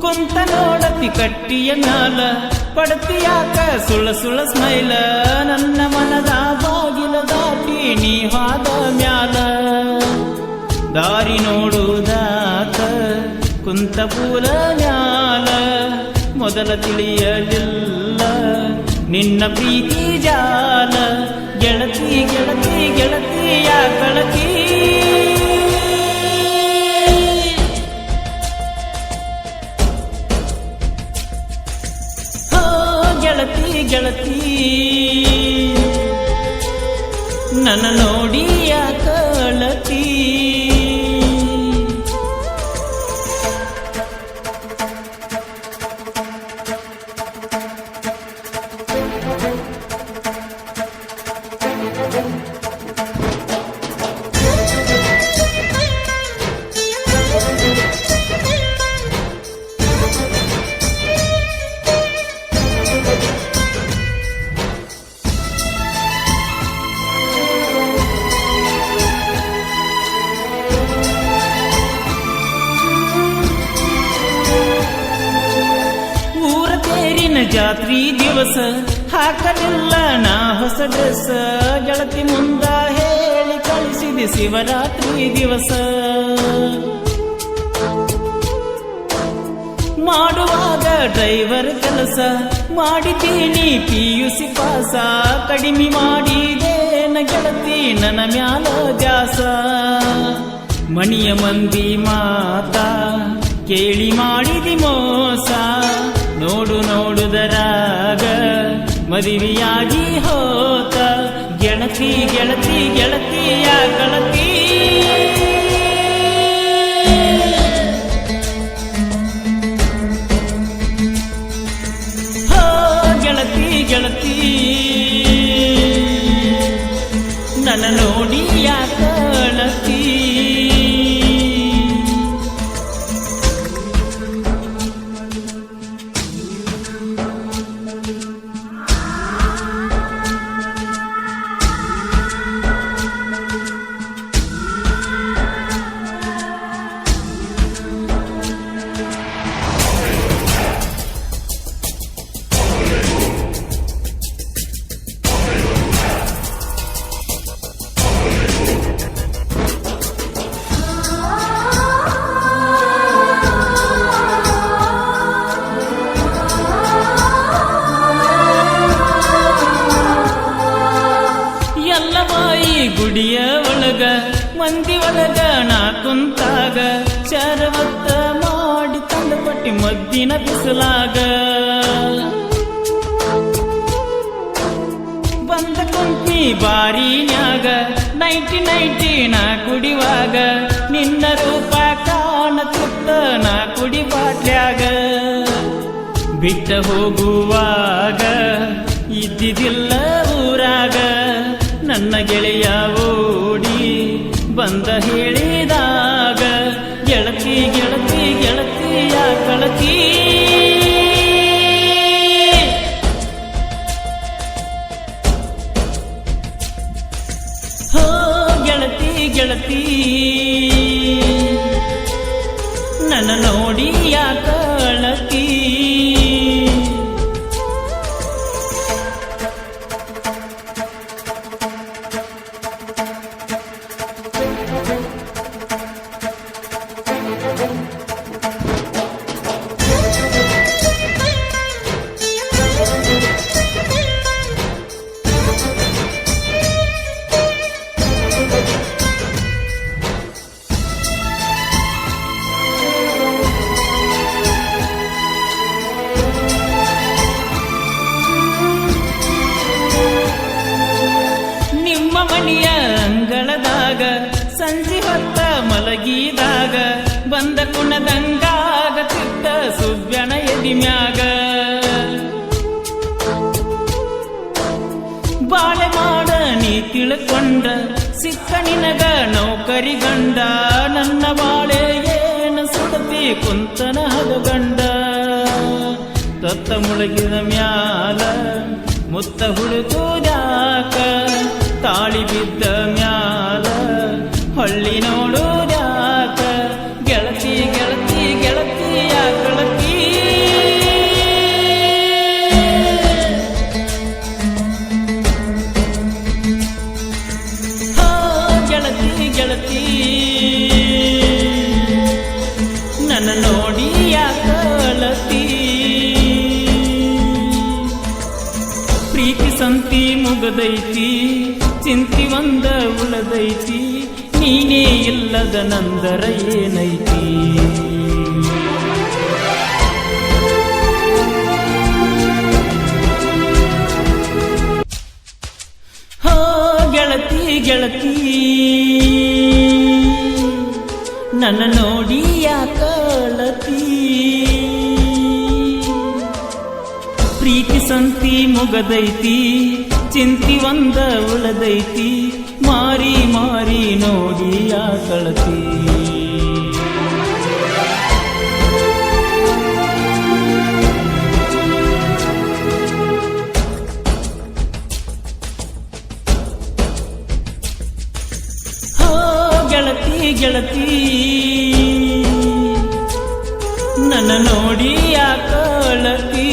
ಕುಂತ ನೋಡತಿ ಕಟ್ಟಿಯ ಮ್ಯಾಲ ಪಡತಿಯಾಕ ಸುಳ ಸುಳ ಸ್ಮೈಲ ನನ್ನ ಮನದ ಬಾಗಿಲ ದಾಟಿ ನೀ ಹಾದ ಮ್ಯಾಲ ದಾರಿ ನೋಡುವುದಾತ ಕುಂತ ಪೂಲ ಮ್ಯಾಲ ಮೊದಲ ತಿಳಿಯಲಿಲ್ಲ ನಿನ್ನ ಪ್ರೀತಿ ಜಾಲ ಗೆಳತಿ ಗೆಳತಿ ಗೆಳತಿಯ ಕಳತಿ ಗೆಳತಿ ಗೆಳತಿ ನನ್ನ ನೋಡಿಯ ಕಳತಿ ಜಾತ್ರಿ ದಿವಸ ಹಾಕಲಿಲ್ಲ ನಾ ಹೊಸ ಡ್ರೆಸ್ ಗೆಳತಿ ಮುಂದ ಹೇಳಿ ಕಳಿಸಿದೆ ಶಿವರಾತ್ರಿ ದಿವಸ ಮಾಡುವಾಗ ಡ್ರೈವರ್ ಕೆಲಸ ಮಾಡಿದ್ದೀನಿ PUC ಪಾಸ ಕಡಿಮೆ ಮಾಡಿದೇನ ಗೆಳತಿ ನನ್ನ ಮ್ಯಾಲ ದ್ಯಾಸ ಮಣಿಯ ಮಂದಿ ಮಾತಾ ಕೇಳಿ ಮಾಡಿದಿ ಮೋಸ ನೋಡು ನೋಡುದರಾಗ ಮದುವೆಯಾಗಿ ಹೋತ ಗೆಳತಿ ಗೆಳತಿ ಗೆಳತಿಯ ಗೆಳತಿ ಹೋ ಗೆಳತಿ ಗೆಳತಿ ನನ್ನ ನೋಡಿಯ ಗೆಳತಿ ಗುಡಿಯ ಒಳಗ ಮಂದಿ ಒಳಗ ನಾ ಕುಂತಾಗ ಶರವತ್ತ ಮಾಡಿ ತಂದ ಪಟ್ಟಿ ಮದ್ದಿನ ಬಿಸಲಾಗ ಬಂದ ಕುಂತಿ ಬಾರಿನ್ಯಾಗ ನೈಟಿ ನಾ ಕುಡಿವಾಗ ನಿನ್ನ ರೂಪ ಕಾಣತಿತ್ತ ನಾ ಕುಡಿ ಬಾಟ್ಲ್ಯಾಗ ಬಿಟ್ಟ ಹೋಗುವಾಗ ಇದ್ದಿದ್ದಿಲ್ಲ ಊರಾಗ ನನ್ನ ಗೆಳೆಯ ಓಡಿ ಬಂದ ಹೇಳಿದಾಗ ಗೆಳತಿ ಗೆಳತಿ ಗೆಳತಿಯ ಕಳತಿ ಹೋ ಗೆಳತಿ ಗೆಳತಿ ನನ್ನ ನೋಡಿಯ ಕಳತಿ ಮಣಿಯ ಅಂಗಳದಾಗ ಸಂಜೆ ಹೊತ್ತ ಮಲಗಿದಾಗ ಬಂದ ಕುಣದಂಗಾಗ ತಿದ್ದ ಸುವ್ಯನ ಎದಿಮ್ಯಾಗ ಬಾಳೆ ಮಾಡ ನೀ ತಿಳ್ಕೊಂಡ ಸಿಕ್ಕ ನಿನಗ ನೌಕರಿ ಗಂಡ ನನ್ನ ಬಾಳೆ ಏನು ಸುಡತಿ ಕುಂತನ ಹದಗಂಡ ತತ್ತ ಮುಳಗಿದ ಮ್ಯಾಲ ಮುತ್ತ ಹುಡುಕುದಾಕ ತಾಳಿ ಬಿದ್ದ ಮ್ಯಾಲ ಹೊಳ್ಳಿ ನೋಡುದಾಕ ಗೆಳತಿ ಗೆಳತಿ ಗೆಳತಿಯ ಗೆಳತಿ ಮುಗದೈತಿ ಚಿಂತಿ ಒಂದ ಉಳದೈತಿ ನೀನೇ ಇಲ್ಲದ ನಂದರ ಏನೈತಿ ಹೋ ಗೆಳತಿ ಗೆಳತಿ ನನ್ನ ನೋಡಿ ಯಾಕಳತಿ ಪ್ರೀತಿ ಸಂತಿ ಮುಗದೈತಿ ಚಿಂತಿ ಒಂದ ಉಳದೈತಿ ಮಾರಿ ಮಾರಿ ನೋಡಿ ಯಾಕಳತಿ ಹೋ ಗೆಳತಿ ಗೆಳತಿ ನನ್ನ ನೋಡಿ ಯಾಕಳತಿ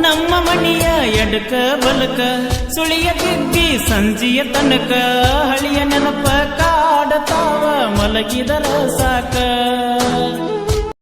ನಮ್ಮ ಮನೆಯ ಎಡಕ ಬಲಕ ಸುಳಿಯ ತಿದ್ದಿ ಸಂಜಿಯ ತನಕ ಹಳಿಯ ನೆನಪ ಕಾಡತಾವ ಮಲಗಿದರ ಸಾಕ